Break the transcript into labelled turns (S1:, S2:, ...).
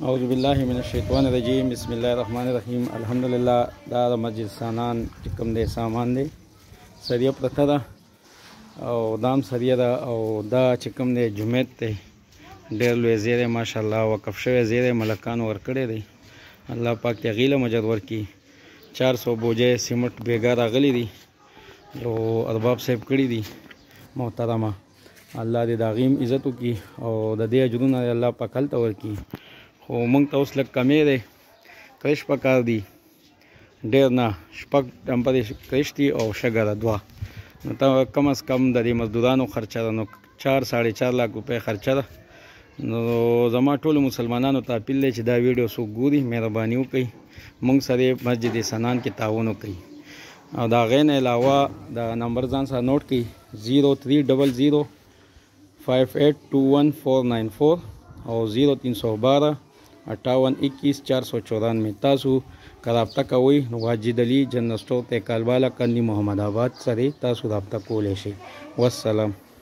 S1: اعوذ بالله من الشیطان الرجیم بسم الله الرحمن الرحیم الحمدلله. دا د مسجد سانان چې کوم دی سامان دی سریه پرته ده او دام سریه ده او دا چې کوم دی جمعیت دی ډېر لوی ځای دی ماشاءالله وقف شوی ځای دی ملکانو ورکړی دی الله پاک ته غیله مجر ورکړي 400 بوجې سیمټ بیګا راغلی دي یو ارباب صاحب کړي دي محترمه الله دې د هغې عزت وکړي او د دې اجرونه الله پاک هلته ورکړي خو موږ ته اوس لږ کمی دی کرش پکار دي ډېر نه شپږ ډمپه دې کرش دي او شګه ده 2 نو ته کم از کم د دې مزدورانو خرچه ده نو 4-4.5 लाख روپۍ خرچه ده نو زما ټولو مسلمانانو ته اپیل دی چې دا ویډیو څوک ګوري مهرباني وکړئ موږ سره مسجد سنان کې تعاون وکړئ او د هغې نه علاوه د نمبر ځان سره نوټ کړئ 0300 5821 494 او 0312 5821 494 تاسو که رابطه کوئ نو واجد علي جنرل سټور ته کالباله کندي محمد آباد سره تاسو رابطه کولی شئ والسلام.